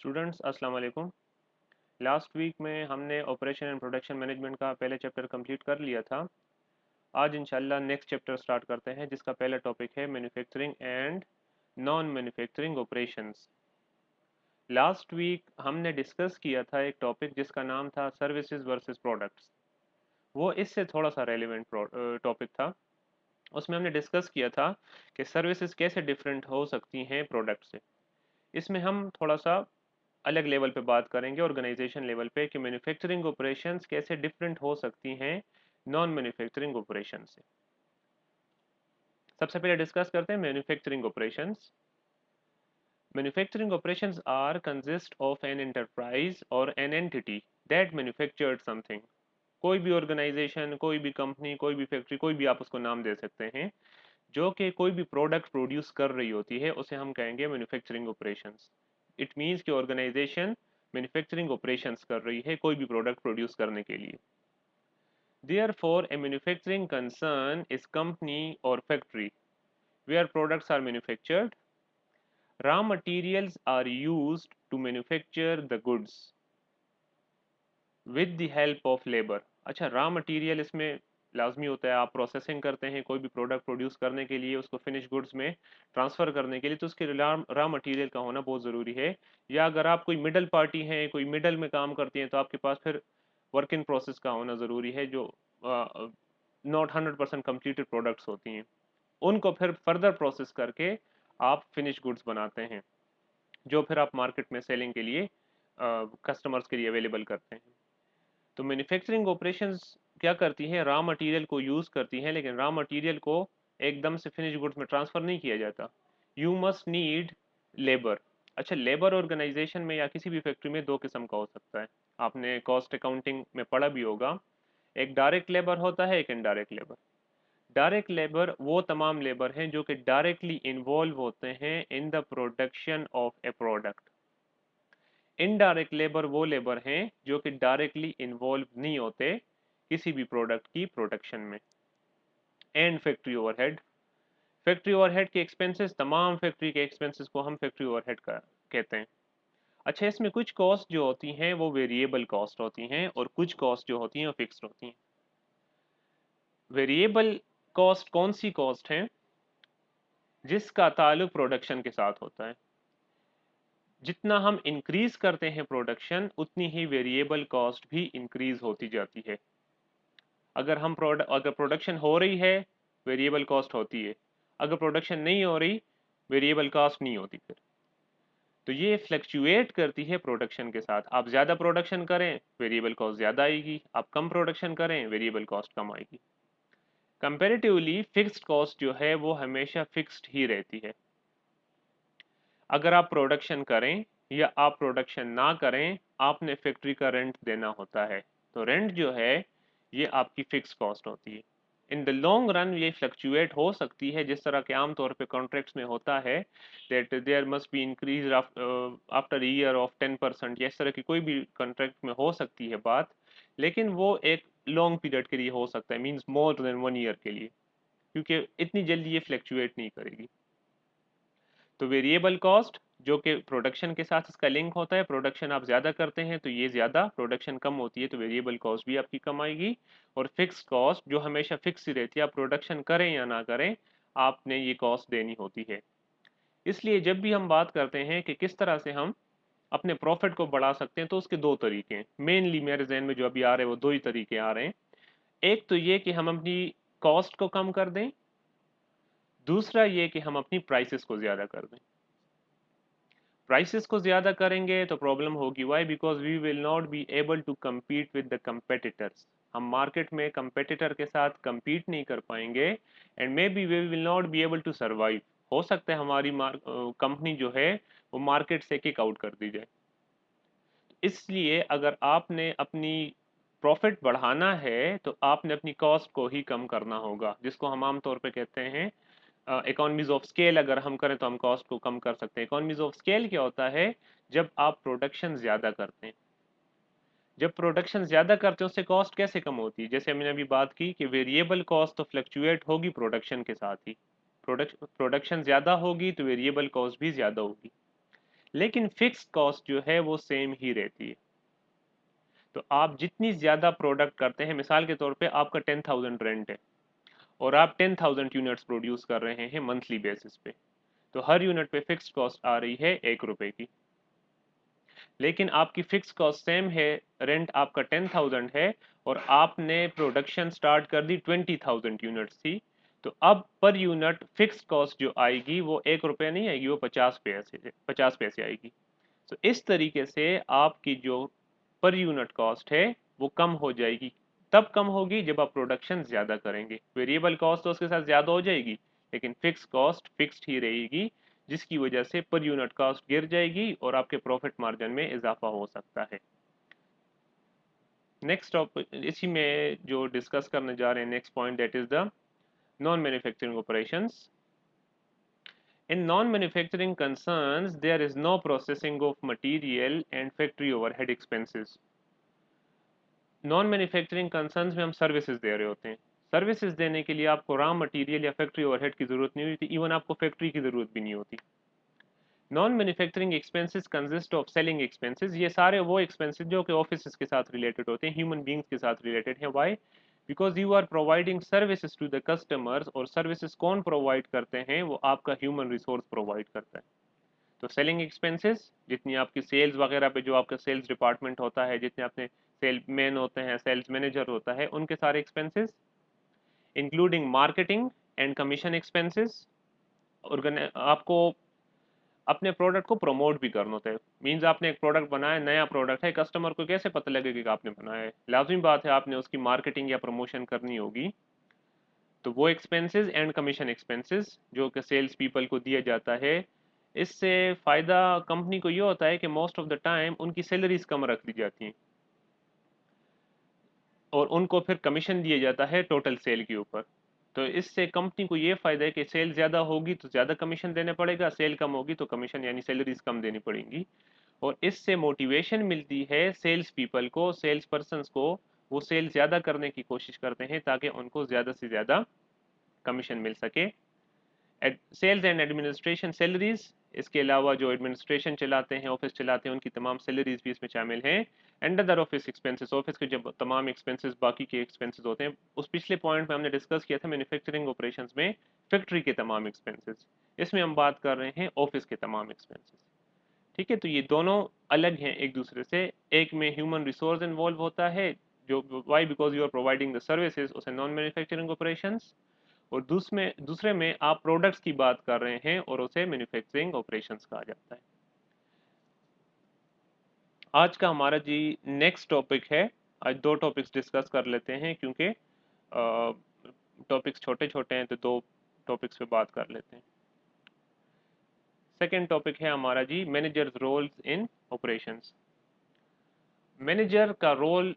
Students अस्सलाम वालेकुम। Last week में हमने ऑपरेशन एंड प्रोडक्शन मैनेजमेंट का पहले चैप्टर कंप्लीट कर लिया था। आज इंशाल्लाह नेक्स्ट चैप्टर स्टार्ट करते हैं जिसका पहला टॉपिक है manufacturing and non manufacturing operations. Last week हमने डिस्कस किया था एक टॉपिक जिसका नाम था सर्विसेज वर्सेस प्रोडक्ट्स। वो इससे थोड़ा सा रेलिवेंट टॉपिक था। उसमें हमने डिस्कस किया था कि सर्विसेज कैसे डिफरेंट हो सकती हैं प्रोडक्ट से। इसमें हम थोड़ा सा अलग लेवल पे बात करेंगे, ऑर्गेनाइजेशन लेवल पे, कि मैन्युफैक्चरिंग ऑपरेशंस कैसे डिफरेंट हो सकती हैं नॉन मैन्युफैक्चरिंग ऑपरेशन से। सबसे पहले डिस्कस करते हैं manufacturing operations. Manufacturing operations are consist of an enterprise और an entity that manufactured something. कोई भी ऑर्गेनाइजेशन, कोई भी कंपनी, कोई भी फैक्ट्री, कोई भी आप उसको नाम दे सकते हैं, जो कि कोई भी प्रोडक्ट प्रोड्यूस कर रही होती है, उसे हम कहेंगे मैन्युफैक्चरिंग ऑपरेशंस। इट मीन्स कि ऑर्गेनाइजेशन मैन्युफैक्चरिंग ऑपरेशंस कर रही है कोई भी प्रोडक्ट प्रोड्यूस करने के लिए। Therefore, a manufacturing concern is company or factory where products are manufactured. Raw materials are used to manufacture the goods with the help of labor. अच्छा, रॉ मटेरियल इसमें लाजमी होता है। आप प्रोसेसिंग करते हैं कोई भी प्रोडक्ट प्रोड्यूस करने के लिए, उसको फिनिश गुड्स में ट्रांसफ़र करने के लिए, तो उसके रॉ मटेरियल का होना बहुत ज़रूरी है। या अगर आप कोई मिडल पार्टी हैं, कोई मिडल में काम करती हैं, तो आपके पास फिर वर्क इन प्रोसेस का होना ज़रूरी है, जो नॉट 100% कम्प्लीटेड प्रोडक्ट्स होती हैं। उनको फिर फर्दर प्रोसेस करके आप फिनिश गुड्स बनाते हैं, जो फिर आप मार्केट में सेलिंग के लिए कस्टमर्स के लिए अवेलेबल करते हैं। तो मैन्युफैक्चरिंग ऑपरेशंस क्या करती हैं? रॉ मटेरियल को यूज़ करती हैं, लेकिन रॉ मटेरियल को एकदम से फिनिश गुड्स में ट्रांसफ़र नहीं किया जाता। You must need labour. अच्छा, लेबर ऑर्गेनाइजेशन में या किसी भी फैक्ट्री में दो किस्म का हो सकता है। आपने कॉस्ट अकाउंटिंग में पढ़ा भी होगा। एक डायरेक्ट लेबर होता है, एक इनडायरेक्ट लेबर। डायरेक्ट लेबर वो तमाम लेबर हैं जो कि डायरेक्टली इन्वॉल्व होते हैं in the production of A product. Indirect labour वो लेबर हैं जो कि डायरेक्टली इन्वॉल्व नहीं होते किसी भी प्रोडक्ट की प्रोडक्शन में। And factory overhead. Factory overhead के एक्सपेंसेस, तमाम फैक्ट्री के एक्सपेंसेस को हम फैक्ट्री ओवरहेड का कहते हैं। अच्छा, इसमें कुछ कॉस्ट जो होती हैं वो वेरिएबल कॉस्ट होती हैं और कुछ कॉस्ट जो होती हैं वो फिक्स्ड होती हैं। वेरिएबल कॉस्ट कौन सी कॉस्ट है? जिसका ताल्लुक प्रोडक्शन के साथ होता है। जितना हम इंक्रीज करते हैं प्रोडक्शन, उतनी ही वेरिएबल कॉस्ट भी इंक्रीज होती जाती है। अगर प्रोडक्शन हो रही है, वेरिएबल कॉस्ट होती है। अगर प्रोडक्शन नहीं हो रही, वेरिएबल कॉस्ट नहीं होती फिर। तो ये फ्लक्चुएट करती है प्रोडक्शन के साथ। आप ज़्यादा प्रोडक्शन करें, वेरिएबल कॉस्ट ज़्यादा आएगी। आप कम प्रोडक्शन करें, वेरिएबल कॉस्ट कम आएगी। कंपैरेटिवली फिक्स्ड कॉस्ट जो है वो हमेशा फिक्स्ड ही रहती है। अगर आप प्रोडक्शन करें या आप प्रोडक्शन ना करें, आपने फैक्ट्री का रेंट देना होता है। तो रेंट जो है ये आपकी फिक्स कॉस्ट होती है। इन द लॉन्ग रन ये फ्लक्चुएट हो सकती है, जिस तरह के आमतौर पे कॉन्ट्रैक्ट्स में होता है that there must be increase after year of 10%, या इस तरह की कोई भी कॉन्ट्रैक्ट में हो सकती है बात। लेकिन वो एक लॉन्ग पीरियड के लिए हो सकता है, मीन्स मोर देन 1 ईयर के लिए, क्योंकि इतनी जल्दी ये फ्लक्चुएट नहीं करेगी। तो वेरिएबल कॉस्ट जो कि प्रोडक्शन के साथ इसका लिंक होता है, प्रोडक्शन आप ज़्यादा करते हैं तो ये ज़्यादा, प्रोडक्शन कम होती है तो वेरिएबल कॉस्ट भी आपकी कम आएगी। और फिक्स कॉस्ट जो हमेशा फिक्स ही रहती है, आप प्रोडक्शन करें या ना करें, आपने ये कॉस्ट देनी होती है। इसलिए जब भी हम बात करते हैं कि किस तरह से हम अपने प्रॉफिट को बढ़ा सकते हैं, तो उसके दो तरीके हैं। मेनली मेरे जहन में जो अभी आ रहे हैं वो दो ही तरीके आ रहे हैं। एक तो ये कि हम अपनी कॉस्ट को कम कर दें, दूसरा ये कि हम अपनी प्राइसेस को ज़्यादा कर दें। प्राइसेस को ज़्यादा करेंगे तो प्रॉब्लम होगी। Why? Because we will not be able to compete with the competitors। हम मार्केट में कंपेटिटर के साथ compete नहीं कर पाएंगे, and maybe we will not be able to survive. हो सकता है हमारी कंपनी जो है वो मार्केट से किक आउट कर दी जाए। इसलिए अगर आपने अपनी प्रॉफिट बढ़ाना है तो आपने अपनी कॉस्ट को ही कम करना होगा, जिसको हम आमतौर पे कहते हैं इकोनॉमीज ऑफ स्केल। अगर हम करें तो हम कॉस्ट को कम कर सकते हैं। इकोनॉमीज ऑफ स्केल क्या होता है? जब आप प्रोडक्शन ज्यादा करते हैं। जब प्रोडक्शन ज्यादा करते हैं उससे कॉस्ट कैसे कम होती है? जैसे हमने अभी बात की कि वेरिएबल कॉस्ट तो फ्लक्चुएट होगी प्रोडक्शन के साथ ही। प्रोडक्शन ज्यादा होगी तो वेरिएबल कॉस्ट भी ज्यादा होगी। लेकिन फिक्स कॉस्ट जो है वो सेम ही रहती है। तो आप जितनी ज़्यादा प्रोडक्ट करते हैं, मिसाल के तौर पे आपका 10,000 रेंट है और आप 10,000 यूनिट्स प्रोड्यूस कर रहे हैं मंथली बेसिस पे, तो हर यूनिट पे फिक्स कॉस्ट आ रही है 1 रुपए की। लेकिन आपकी फिक्स कॉस्ट सेम है, रेंट आपका 10,000 है और आपने प्रोडक्शन स्टार्ट कर दी 20,000 यूनिट्स थी, तो अब पर यूनिट फिक्स कॉस्ट जो आएगी वो 1 रुपये नहीं आएगी, वो 50 पैसे आएगी। तो इस तरीके से आपकी जो पर यूनिट कॉस्ट है वो कम हो जाएगी। तब कम होगी जब आप प्रोडक्शन ज़्यादा करेंगे, वेरिएबल कॉस्ट तो उसके साथ ज़्यादा हो जाएगी लेकिन फिक्स कॉस्ट फिक्स्ड ही रहेगी, जिसकी वजह से पर यूनिट कॉस्ट गिर जाएगी और आपके प्रॉफिट मार्जिन में इजाफा हो सकता है। नेक्स्ट टॉपिक इसी में जो डिस्कस करने जा रहे हैं, next point, that is the non manufacturing operations. In non-manufacturing concerns, there is no processing of material and factory overhead expenses. Non manufacturing concerns में हम सर्विसेज दे रहे होते हैं। सर्विसेज देने के लिए आपको रॉ मटेरियल या फैक्ट्री ओवरहेड की जरूरत नहीं होती, इवन आपको फैक्ट्री की जरूरत भी नहीं होती। Non manufacturing expenses consist of selling expenses, ये सारे वो एक्सपेंसेस जो कि ऑफिस के साथ रिलेटेड होते हैं, ह्यूमन बींग्स के साथ रिलेटेड है। Why? Because you are providing services to the customers, और सर्विसेज कौन प्रोवाइड करते हैं? वो आपका ह्यूमन रिसोर्स प्रोवाइड करता है। तो सेलिंग एक्सपेंसेस, जितनी आपकी सेल्स वगैरह पे जो आपका सेल्स डिपार्टमेंट होता है, जितने अपने सेल्समैन होते हैं, सेल्स मैनेजर होता है, उनके सारे expenses, including marketing and commission expenses. आपको अपने प्रोडक्ट को प्रमोट भी करना होता है। मीन्स आपने एक प्रोडक्ट बनाया, नया प्रोडक्ट है, कस्टमर को कैसे पता लगेगा कि आपने बनाया है? लाजमी बात है आपने उसकी मार्केटिंग या प्रमोशन करनी होगी। तो वो एक्सपेंसेस एंड कमीशन एक्सपेंसेस जो कि सेल्स पीपल को दिया जाता है, इससे फ़ायदा कंपनी को ये होता है कि मोस्ट ऑफ द टाइम उनकी सैलरीज कम रख दी जाती हैं और उनको फिर कमीशन दिया जाता है टोटल सेल के ऊपर। तो इससे कंपनी को ये फ़ायदा है कि सेल ज़्यादा होगी तो ज़्यादा कमीशन देना पड़ेगा, सेल कम होगी तो कमीशन यानी सैलरीज कम देनी पड़ेंगी। और इससे मोटिवेशन मिलती है सेल्स पीपल को, सेल्स पर्सनस को, वो सेल ज़्यादा करने की कोशिश करते हैं ताकि उनको ज़्यादा से ज़्यादा कमीशन मिल सके। सेल्स एंड एडमिनिस्ट्रेशन सैलरीज, इसके अलावा जो एडमिनिस्ट्रेशन चलाते हैं, ऑफिस चलाते हैं, उनकी तमाम सैलरीज भी इसमें शामिल हैं। And other office expenses, office के जब तमाम एक्सपेंसेस बाकी के एक्सपेंसेस होते हैं। उस पिछले पॉइंट में हमने डिस्कस किया था मैन्युफैक्चरिंग ऑपरेशंस में फैक्ट्री के तमाम एक्सपेंसेस, इसमें हम बात कर रहे हैं ऑफिस के तमाम एक्सपेंसेस। ठीक है, तो ये दोनों अलग हैं एक दूसरे से। एक में ह्यूमन रिसोर्स इन्वॉल्व होता है, जो why because you are providing the services, उसे नॉन मैन्युफैक्चरिंग ऑपरेशंस। और दूसरे में आप प्रोडक्ट्स की बात कर रहे हैं और उसे मैन्युफैक्चरिंग ऑपरेशंस कहा जाता है। आज का हमारा जी नेक्स्ट टॉपिक है। आज दो टॉपिक्स डिस्कस कर लेते हैं क्योंकि टॉपिक्स छोटे छोटे हैं, तो दो टॉपिक्स पे बात कर लेते हैं। सेकेंड टॉपिक है हमारा जी managers roles in operations. Manager का role,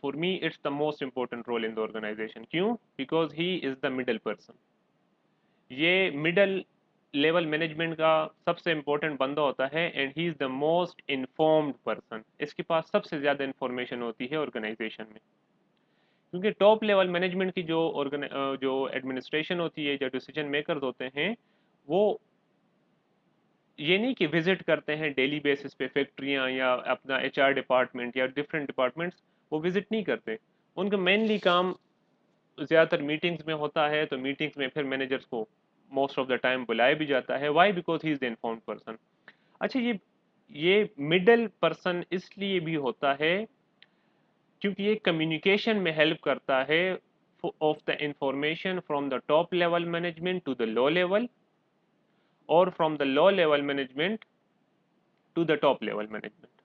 for me it's the most important role in the organisation. क्यों? Because he is the middle person. ये मिडल लेवल मैनेजमेंट का सबसे इम्पोर्टेंट बंदा होता है and he is the most informed person. इसके पास सबसे ज़्यादा इन्फॉर्मेशन होती है ऑर्गेनाइजेशन में, क्योंकि टॉप लेवल मैनेजमेंट की जो एडमिनिस्ट्रेशन होती है, जो डिसीजन मेकर्स होते हैं, वो ये नहीं कि विजिट करते हैं डेली बेसिस पे फैक्ट्रियाँ या अपना एचआर डिपार्टमेंट या डिफरेंट डिपार्टमेंट्स, वो विजिट नहीं करते। उनका मेनली काम ज़्यादातर मीटिंग्स में होता है, तो मीटिंग्स में फिर मैनेजर्स को मोस्ट ऑफ द टाइम बुलाया भी जाता है। Why? Because he is the informed person. अच्छा, ये मिडल पर्सन इसलिए भी होता है क्योंकि ये कम्युनिकेशन में हेल्प करता है of the information from the top level management to the low level, और from the low level management to the top level management.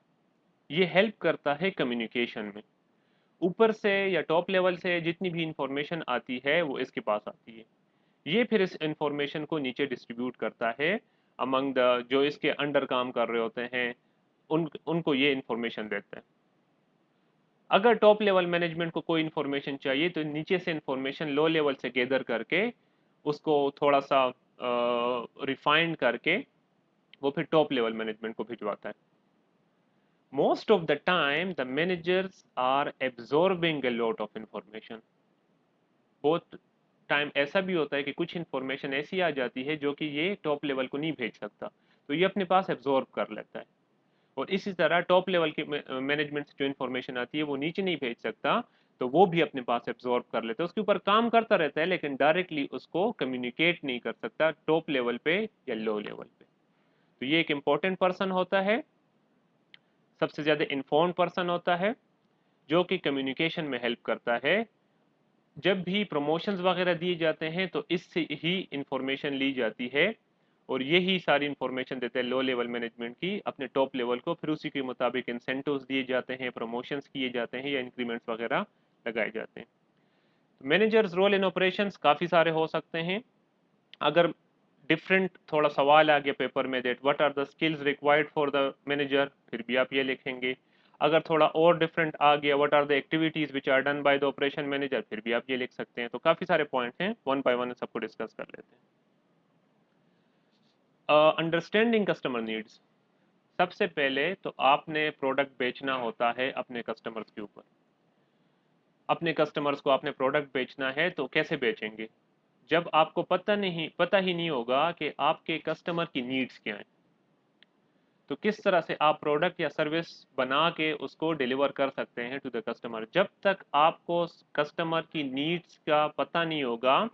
ये हेल्प करता है कम्युनिकेशन में। ऊपर से या टॉप लेवल से जितनी भी इंफॉर्मेशन आती है वो इसके पास आती है, ये फिर इस इंफॉर्मेशन को नीचे डिस्ट्रीब्यूट करता है अमंग द जो इसके अंडर काम कर रहे होते हैं, उनको ये इंफॉर्मेशन देता है। अगर टॉप लेवल मैनेजमेंट को कोई इंफॉर्मेशन चाहिए तो नीचे से इंफॉर्मेशन लो लेवल से गैदर करके उसको थोड़ा सा रिफाइंड करके वो फिर टॉप लेवल मैनेजमेंट को भिजवाता है। Most of the time the managers are absorbing a lot of information। बहुत टाइम ऐसा भी होता है कि कुछ इन्फॉर्मेशन ऐसी आ जाती है जो कि ये टॉप लेवल को नहीं भेज सकता, तो ये अपने पास एब्जॉर्ब कर लेता है। और इसी तरह टॉप लेवल के मैनेजमेंट से जो इन्फॉर्मेशन आती है वो नीचे नहीं भेज सकता, तो वो भी अपने पास एब्जॉर्ब कर लेता है, उसके ऊपर काम करता रहता है लेकिन डायरेक्टली उसको कम्युनिकेट नहीं कर सकता टॉप लेवल पे या लो लेवल पे। तो ये एक इम्पोर्टेंट पर्सन होता है, सबसे ज़्यादा इन्फॉर्म्ड पर्सन होता है, जो कि कम्युनिकेशन में हेल्प करता है। जब भी प्रमोशंस वगैरह दिए जाते हैं तो इससे ही इंफॉर्मेशन ली जाती है, और यही सारी इंफॉर्मेशन देते हैं लो लेवल मैनेजमेंट की अपने टॉप लेवल को, फिर उसी के मुताबिक इंसेंटिव्स दिए जाते हैं, प्रमोशंस किए जाते हैं या इंक्रीमेंट्स वगैरह लगाए जाते हैं। मैनेजर्स रोल इन ऑपरेशंस काफ़ी सारे हो सकते हैं। अगर डिफरेंट थोड़ा सवाल आ गया पेपर में, that what are the skills required for the manager, फिर भी आप ये लिखेंगे। अगर थोड़ा और डिफरेंट आ गया, what are the activities which are done by the operation manager, फिर भी आप ये लिख सकते हैं। तो काफ़ी सारे पॉइंट हैं, वन बाय वन सबको डिस्कस कर लेते हैं। Understanding customer needs. सबसे पहले तो आपने प्रोडक्ट बेचना होता है अपने कस्टमर्स के ऊपर। अपने कस्टमर्स को आपने प्रोडक्ट बेचना है तो कैसे बेचेंगे? जब आपको पता ही नहीं होगा कि आपके कस्टमर की नीड्स क्या हैं, तो किस तरह से आप प्रोडक्ट या सर्विस बना के उसको डिलीवर कर सकते हैं टू द कस्टमर? जब तक आपको कस्टमर की नीड्स का पता नहीं होगा,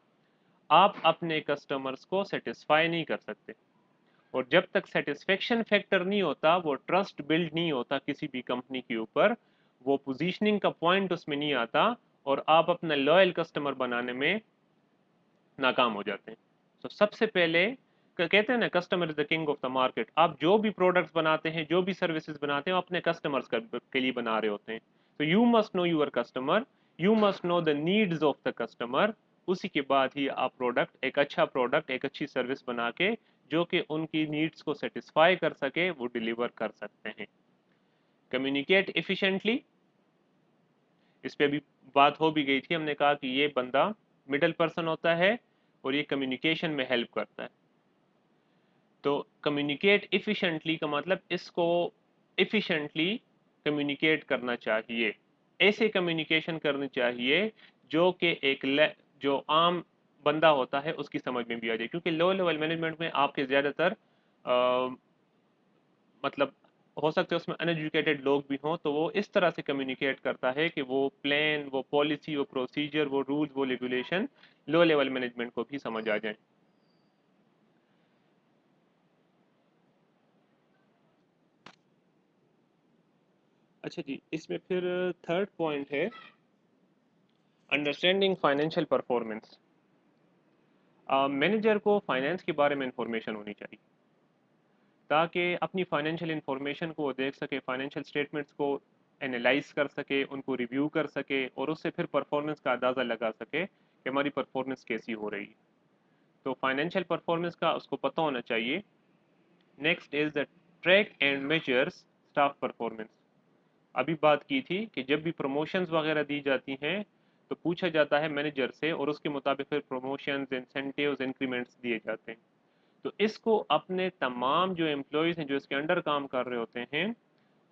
आप अपने कस्टमर्स को सेटिस्फाई नहीं कर सकते। और जब तक सेटिस्फेक्शन फैक्टर नहीं होता, वो ट्रस्ट बिल्ड नहीं होता किसी भी कंपनी के ऊपर, वो पोजीशनिंग का पॉइंट उसमें नहीं आता, और आप अपना लॉयल कस्टमर बनाने में नाकाम हो जाते हैं। तो सबसे पहले कहते हैं ना, customer is the king of the market. आप जो भी प्रोडक्ट्स बनाते हैं, जो भी सर्विसेज बनाते हैं, वो अपने कस्टमर्स के लिए बना रहे होते हैं। तो you must know your customer, you must know the needs of the customer. उसी के बाद ही आप प्रोडक्ट, एक अच्छा प्रोडक्ट, एक अच्छी सर्विस बना के जो कि उनकी नीड्स को सेटिस्फाई कर सके, वो डिलीवर कर सकते हैं। कम्युनिकेट एफिशिएंटली, इस पे भी बात हो भी गई थी, हमने कहा कि ये बंदा मिडल पर्सन होता है और ये कम्युनिकेशन में हेल्प करता है। तो कम्युनिकेट इफिशिएंटली का मतलब इसको इफिशिएंटली कम्युनिकेट करना चाहिए, ऐसे कम्युनिकेशन करनी चाहिए जो कि जो आम बंदा होता है उसकी समझ में भी आ जाए, क्योंकि लो लेवल मैनेजमेंट में आपके ज़्यादातर मतलब हो सकते हैं उसमें अनएजुकेटेड लोग भी हों, तो वो इस तरह से कम्युनिकेट करता है कि वो प्लान, वो पॉलिसी, वो प्रोसीजर, वो रूल्स, वो रेगुलेशन लो लेवल मैनेजमेंट को भी समझ आ जाए। अच्छा जी, इसमें फिर थर्ड पॉइंट है अंडरस्टैंडिंग फाइनेंशियल परफॉर्मेंस। मैनेजर को फाइनेंस के बारे में इंफॉर्मेशन होनी चाहिए, ताकि अपनी फाइनेंशियल इंफॉर्मेशन को वो देख सके, फाइनेंशियल स्टेटमेंट्स को एनालाइज कर सके, उनको रिव्यू कर सके, और उससे फिर परफॉर्मेंस का अंदाज़ा लगा सके कि हमारी परफॉर्मेंस कैसी हो रही है। तो फाइनेंशियल परफॉर्मेंस का उसको पता होना चाहिए। Next is the track and measures staff performance. अभी बात की थी कि जब भी प्रमोशंस वगैरह दी जाती हैं तो पूछा जाता है मैनेजर से, और उसके मुताबिक फिर प्रमोशंस, इंसेंटिव्स, इंक्रीमेंट्स दिए जाते हैं। तो इसको अपने तमाम जो एम्प्लॉयज़ हैं जो इसके अंडर काम कर रहे होते हैं,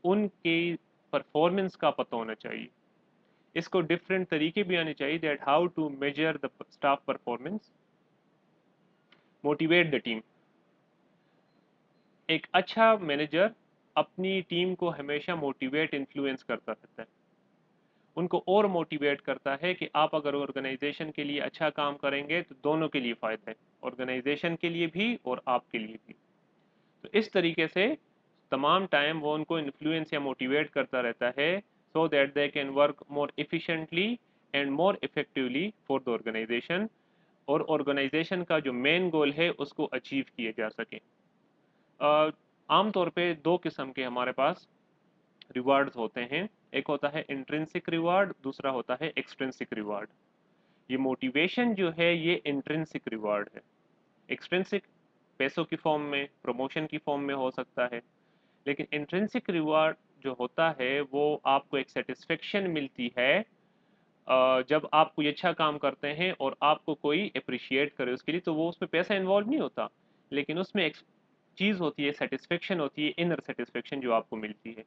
उनकी परफॉर्मेंस का पता होना चाहिए। इसको डिफरेंट तरीके भी आने चाहिए, that how to measure the staff performance. Motivate the team. एक अच्छा मैनेजर अपनी टीम को हमेशा मोटिवेट, इन्फ्लुएंस करता रहता है, उनको और मोटिवेट करता है कि आप अगर ऑर्गेनाइजेशन के लिए अच्छा काम करेंगे तो दोनों के लिए फ़ायदा है, ऑर्गेनाइजेशन के लिए भी और आपके लिए भी। तो इस तरीके से तमाम टाइम वो उनको इन्फ्लुएंस या मोटिवेट करता रहता है, so that they can work more efficiently and more effectively for the organisation, और ऑर्गेनाइजेशन का जो मेन गोल है उसको अचीव किए जा सके। आमतौर पे दो किस्म के हमारे पास रिवार्ड्स होते हैं, एक होता है इंट्रिंसिक रिवार्ड, दूसरा होता है एक्सट्रिंसिक रिवार्ड। ये मोटिवेशन जो है ये इंट्रिंसिक रिवार्ड है। एक्सट्रिंसिक पैसों की फॉर्म में, प्रमोशन की फॉर्म में हो सकता है, लेकिन इंट्रिंसिक रिवार्ड जो होता है वो आपको एक सेटिस्फेक्शन मिलती है जब आप कोई अच्छा काम करते हैं और आपको कोई अप्रिशिएट करे उसके लिए, तो वो उसमें पैसा इन्वॉल्व नहीं होता, लेकिन उसमें एक चीज़ होती है, सेटिस्फेक्शन होती है, इनर सेटिस्फेक्शन जो आपको मिलती है।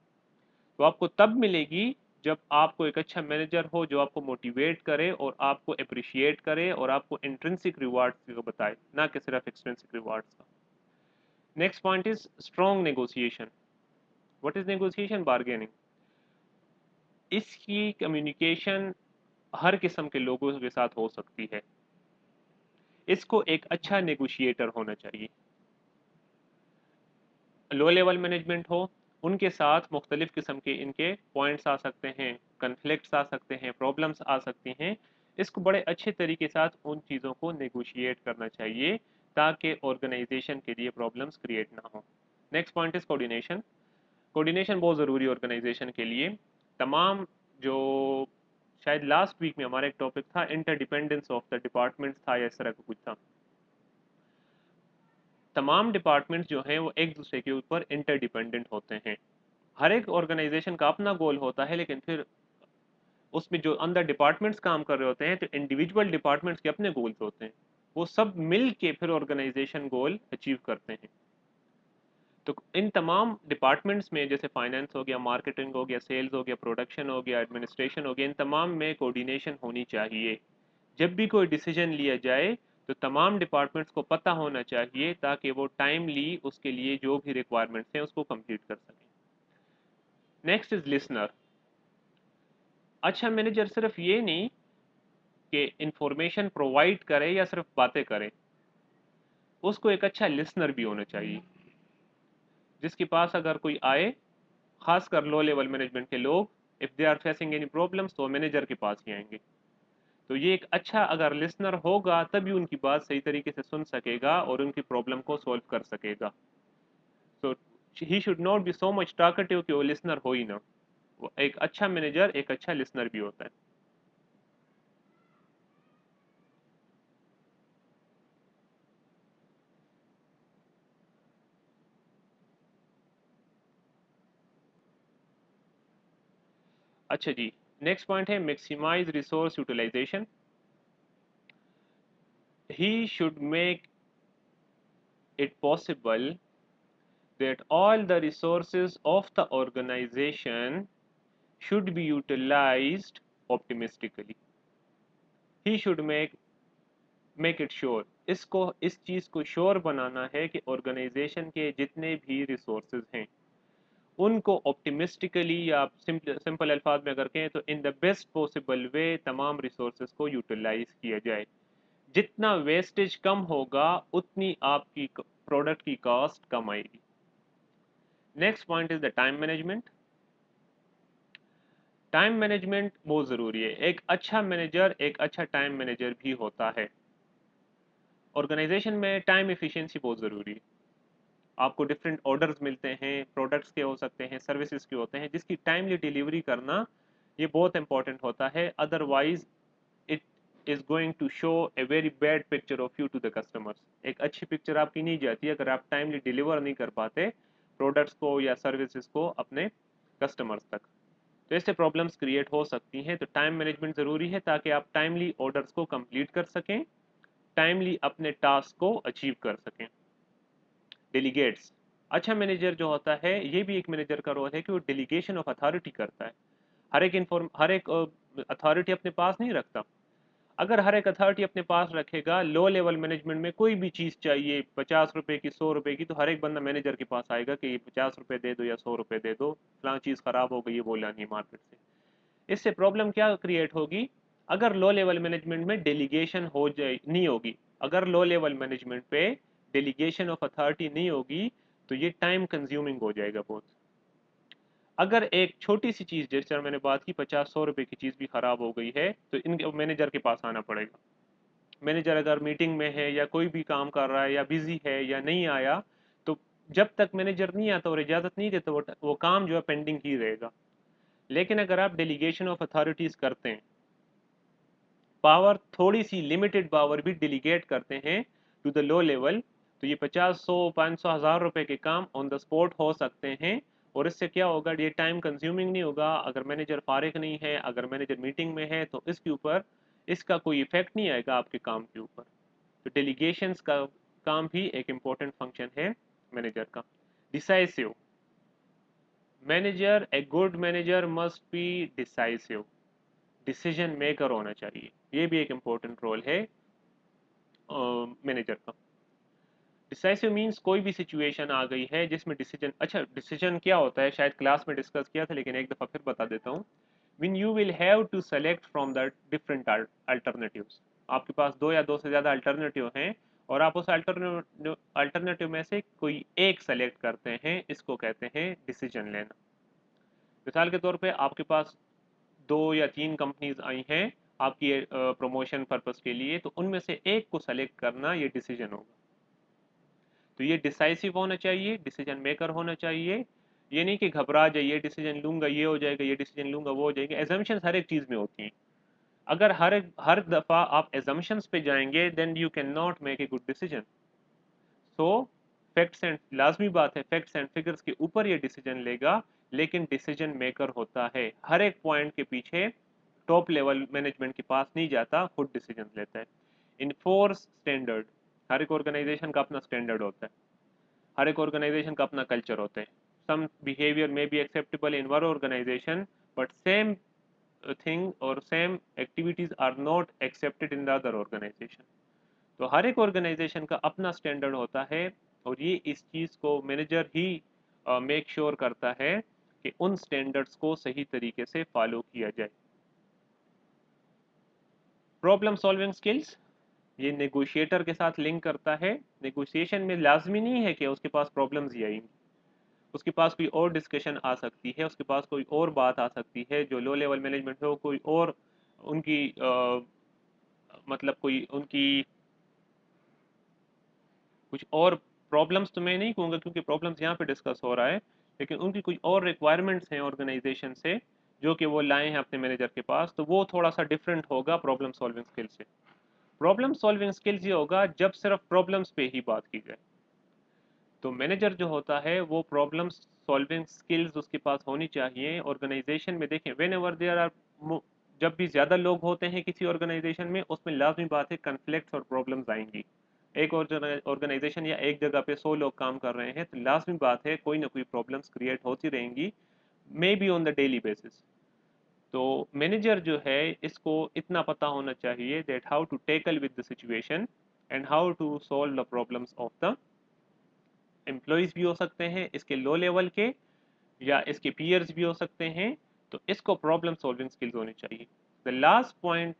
तो आपको तब मिलेगी जब आपको एक अच्छा मैनेजर हो जो आपको मोटिवेट करे और आपको अप्रिशिएट करे और आपको इंट्रिंसिक रिवार्ड्स को बताए, ना कि सिर्फ एक्सट्रिंसिक रिवार्ड्स का। Next point is strong negotiation. What is negotiation? Bargaining. इसकी कम्युनिकेशन हर किस्म के लोगों के साथ हो सकती है। इसको एक अच्छा नेगोशिएटर होना चाहिए। लो लेवल मैनेजमेंट हो, उनके साथ मुख्तलिफ किस्म के इनके पॉइंट्स आ सकते हैं, कन्फ्लिक्ट्स आ सकते हैं, प्रॉब्लम्स आ सकती हैं। इसको बड़े अच्छे तरीके से साथ उन चीज़ों को नेगोशिएट करना चाहिए ताकि ऑर्गेनाइजेशन के लिए प्रॉब्लम्स क्रिएट ना हो। Next point is coordination. Coordination बहुत ज़रूरी है ऑर्गेनाइजेशन के लिए। तमाम जो शायद लास्ट वीक में हमारा एक टॉपिक था इंटरडिपेंडेंस ऑफ द डिपार्टमेंट्स था या इस तरह का कुछ था। तमाम डिपार्टमेंट्स जो हैं वो एक दूसरे के ऊपर इंटरडिपेंडेंट होते हैं। हर एक ऑर्गेनाइजेशन का अपना गोल होता है, लेकिन फिर उसमें जो अंदर डिपार्टमेंट्स काम कर रहे होते हैं तो इंडिविजुअल डिपार्टमेंट्स के अपने गोल्स होते हैं। वो सब मिल के फिर ऑर्गेनाइजेशन गोल अचीव करते हैं। तो इन तमाम डिपार्टमेंट्स में जैसे फाइनेंस हो गया, मार्केटिंग हो गया, सेल्स हो गया, प्रोडक्शन हो गया, एडमिनिस्ट्रेशन हो गया, इन तमाम में कोऑर्डिनेशन होनी चाहिए। जब भी कोई डिसीजन लिया जाए तो तमाम डिपार्टमेंट्स को पता होना चाहिए ताकि वो टाइमली उसके लिए जो भी रिक्वायरमेंट्स हैं उसको कंप्लीट कर सकें। Next is listener. अच्छा मैनेजर सिर्फ ये नहीं कि इंफॉर्मेशन प्रोवाइड करे या सिर्फ बातें करे, उसको एक अच्छा लिसनर भी होना चाहिए। जिसके पास अगर कोई आए, खासकर लो लेवल मैनेजमेंट के लोग, if they are facing any problems तो मैनेजर के पास ही आएंगे। तो ये एक अच्छा अगर लिसनर होगा तभी उनकी बात सही तरीके से सुन सकेगा और उनकी प्रॉब्लम को सॉल्व कर सकेगा। तो he should not be so much talkative कि वो लिसनर हो ही ना। वो एक अच्छा मैनेजर एक अच्छा लिसनर भी होता है। अच्छा जी, नेक्स्ट पॉइंट है maximise resource utilisation. He should make it possible that all the resources of the organization should be utilized optimistically. He should make it sure, इसको इस चीज़ को श्योर बनाना है कि ऑर्गेनाइजेशन के जितने भी रिसोर्सेज हैं उनको ऑप्टिमिस्टिकली या सिंपल अल्फाज में अगर कहें तो in the best possible way तमाम रिसोर्सेज को यूटिलाइज किया जाए। जितना वेस्टेज कम होगा उतनी आपकी प्रोडक्ट की कॉस्ट कम आएगी। Next point is the time management. Time management बहुत ज़रूरी है। एक अच्छा मैनेजर एक अच्छा टाइम मैनेजर भी होता है। ऑर्गेनाइजेशन में टाइम एफिशिएंसी बहुत ज़रूरी है। आपको डिफरेंट ऑर्डर्स मिलते हैं, प्रोडक्ट्स के हो सकते हैं, सर्विसेज के होते हैं, जिसकी टाइमली डिलीवरी करना ये बहुत इंपॉर्टेंट होता है। Otherwise it is going to show a very bad picture of you to the customers. एक अच्छी पिक्चर आपकी नहीं जाती अगर आप टाइमली डिलीवर नहीं कर पाते प्रोडक्ट्स को या सर्विसेज को अपने कस्टमर्स तक। तो इससे प्रॉब्लम्स क्रिएट हो सकती हैं। तो टाइम मैनेजमेंट ज़रूरी है ताकि आप टाइमली ऑर्डर्स को कंप्लीट कर सकें, टाइमली अपने टास्क को अचीव कर सकें। डेलीगेट्स। अच्छा मैनेजर जो होता है ये भी एक मैनेजर का रोल है कि वो डेलीगेशन ऑफ अथॉरिटी करता है। हर एक अथॉरिटी अपने पास नहीं रखता। अगर हर एक अथॉरिटी अपने पास रखेगा, लो लेवल मैनेजमेंट में कोई भी चीज़ चाहिए 50 रुपए की 100 रुपए की, तो हर एक बंदा मैनेजर के पास आएगा कि ये 50 रुपए दे दो या 100 रुपए दे दो, फलां चीज़ ख़राब हो गई है वो लानी है मार्केट से। इससे प्रॉब्लम क्या क्रिएट होगी? अगर लो लेवल मैनेजमेंट में डेलीगेशन हो जाए नहीं होगी, अगर लो लेवल मैनेजमेंट पे डेलीगेशन ऑफ अथॉरिटी नहीं होगी तो ये टाइम कंज्यूमिंग हो जाएगा बहुत। अगर एक छोटी सी चीज़ जैसे मैंने बात की 50-100 रुपए की चीज़ भी खराब हो गई है तो इनके मैनेजर के पास आना पड़ेगा। मैनेजर अगर मीटिंग में है या कोई भी काम कर रहा है या बिजी है या नहीं आया, तो जब तक मैनेजर नहीं आता और इजाज़त नहीं देता वो काम जो है पेंडिंग ही रहेगा। लेकिन अगर आप डेलीगेशन ऑफ अथॉरिटीज़ करते हैं, पावर थोड़ी सी लिमिटेड पावर भी डेलीगेट करते हैं टू द लो लेवल, तो ये 50, 100, 500, 1000 रुपए के काम ऑन द स्पॉट हो सकते हैं। और इससे क्या होगा, ये टाइम कंज्यूमिंग नहीं होगा। अगर मैनेजर फारिग नहीं है, अगर मैनेजर मीटिंग में है तो इसके ऊपर इसका कोई इफेक्ट नहीं आएगा आपके काम के ऊपर। तो डेलीगेशंस का काम भी एक इम्पोर्टेंट फंक्शन है मैनेजर का। Decisive manager, a good manager must be decisive, decision maker होना चाहिए। ये भी एक इम्पोर्टेंट रोल है मैनेजर का। डिसाइसिव मीन्स कोई भी सिचुएशन आ गई है जिसमें डिसीजन, अच्छा डिसीजन क्या होता है शायद क्लास में डिस्कस किया था लेकिन एक दफ़ा फिर बता देता हूँ। when you will have to select from the different alternatives, आपके पास दो या दो से ज़्यादा अल्टरनेटिव हैं और आप उस अल्टरनेटिव में से कोई एक सेलेक्ट करते हैं, इसको कहते हैं डिसीजन लेना। मिसाल के तौर पे आपके पास दो या तीन कंपनीज आई हैं आपकी प्रमोशन पर्पस के लिए, तो उनमें से एक को सेलेक्ट करना ये डिसीजन होगा। तो ये डिसाइसिव होना चाहिए, डिसीजन मेकर होना चाहिए। ये नहीं कि घबरा जाइए, डिसीजन लूंगा ये हो जाएगा, ये डिसीजन लूंगा वो हो जाएगा। एजम्पशंस हर एक चीज़ में होती हैं। अगर हर दफ़ा आप एजम्पशंस पे जाएंगे then you can not make a good decision. So facts and, लाजमी बात है फैक्ट्स एंड फिगर्स के ऊपर ये डिसीजन लेगा, लेकिन डिसीजन मेकर होता है हर एक पॉइंट के पीछे। टॉप लेवल मैनेजमेंट के पास नहीं जाता, खुद डिसीजन लेता है। इनफोर्स स्टैंडर्ड, हर एक ऑर्गेनाइजेशन का अपना स्टैंडर्ड होता है, हर एक ऑर्गेनाइजेशन का अपना कल्चर होता है। सम बिहेवियर में be acceptable in one organisation but same thing और same activities are not accepted in the other organisation. तो हर एक ऑर्गेनाइजेशन का अपना स्टैंडर्ड होता है और ये इस चीज़ को मैनेजर ही मेक श्योर करता है कि उन स्टैंडर्ड्स को सही तरीके से फॉलो किया जाए। प्रॉब्लम सॉल्विंग स्किल्स, ये नेगोशिएटर के साथ लिंक करता है। नेगोशिएशन में लाजमी नहीं है कि उसके पास प्रॉब्लम्स ही आएंगी, उसके पास कोई और डिस्कशन आ सकती है, उसके पास कोई और बात आ सकती है जो लो लेवल मैनेजमेंट हो, कोई और उनकी मतलब कोई उनकी कुछ और प्रॉब्लम्स, तो मैं नहीं कहूँगा क्योंकि प्रॉब्लम्स यहाँ पे डिस्कस हो रहा है, लेकिन उनकी कुछ और रिक्वायरमेंट्स हैं ऑर्गेनाइजेशन से जो कि वो लाए हैं अपने मैनेजर के पास, तो वो थोड़ा सा डिफरेंट होगा प्रॉब्लम सॉल्विंग स्किल से। प्रॉब्लम सॉल्विंग स्किल्स ये होगा जब सिर्फ प्रॉब्लम्स पे ही बात की जाए। तो मैनेजर जो होता है वो प्रॉब्लम सॉल्विंग स्किल्स उसके पास होनी चाहिए। ऑर्गेनाइजेशन में देखें वेन एवर देयर आर, जब भी ज़्यादा लोग होते हैं किसी ऑर्गेनाइजेशन में, उसमें लाजमी बात है कन्फ्लिक्ट्स और प्रॉब्लम्स आएंगी। एक ऑर्गेनाइजेशन या एक जगह पे 100 लोग काम कर रहे हैं तो लाजमी बात है कोई ना कोई प्रॉब्लम्स क्रिएट होती रहेंगी, may be on the daily basis. तो मैनेजर जो है इसको इतना पता होना चाहिए that how to tackle with the situation and how to solve the problems of the employees भी हो सकते हैं इसके लो लेवल के, या इसके पीयर्स भी हो सकते हैं। तो इसको प्रॉब्लम सॉल्विंग स्किल्स होनी चाहिए। The last point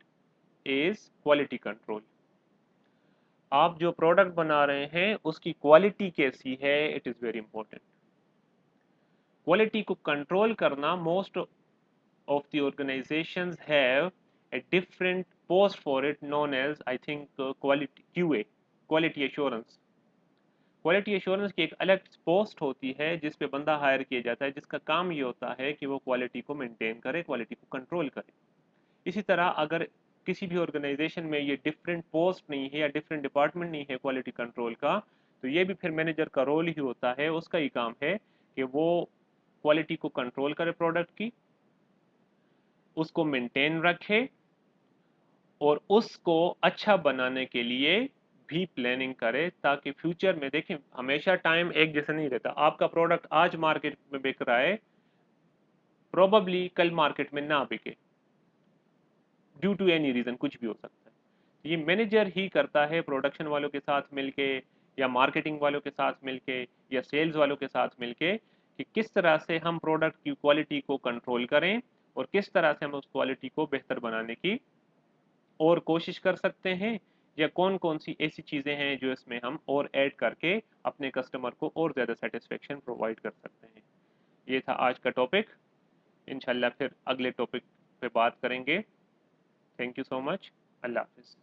is quality control. आप जो प्रोडक्ट बना रहे हैं उसकी क्वालिटी कैसी है, it is very important. Quality को कंट्रोल करना, most of the organisations have a different post for it known as I think quality QA, quality assurance। Quality assurance की एक अलग पोस्ट होती है जिस पे बंदा हायर किया जाता है, जिसका काम ये होता है कि वो क्वालिटी को मेंटेन करे, क्वालिटी को कंट्रोल करे। इसी तरह अगर किसी भी ऑर्गेनाइजेशन में ये डिफरेंट पोस्ट नहीं है या डिफरेंट डिपार्टमेंट नहीं है क्वालिटी कंट्रोल का, तो ये भी फिर मैनेजर का रोल ही होता है, उसका ही काम है कि वो क्वालिटी को कंट्रोल करे, प्रोडक्ट की उसको मेंटेन रखे और उसको अच्छा बनाने के लिए भी प्लानिंग करे, ताकि फ्यूचर में देखें हमेशा टाइम एक जैसा नहीं रहता। आपका प्रोडक्ट आज मार्केट में बिक रहा है, प्रोबेबली कल मार्केट में ना बिके, ड्यू टू एनी रीजन, कुछ भी हो सकता है। ये मैनेजर ही करता है प्रोडक्शन वालों के साथ मिलके या मार्केटिंग वालों के साथ मिलके या सेल्स वालों के साथ मिलके कि किस तरह से हम प्रोडक्ट की क्वालिटी को कंट्रोल करें और किस तरह से हम उस क्वालिटी को बेहतर बनाने की और कोशिश कर सकते हैं, या कौन कौन सी ऐसी चीज़ें हैं जो इसमें हम और ऐड करके अपने कस्टमर को और ज़्यादा सेटिस्फेक्शन प्रोवाइड कर सकते हैं। ये था आज का टॉपिक। इंशाल्लाह फिर अगले टॉपिक पे बात करेंगे। Thank you so much. अल्लाह हाफिज़।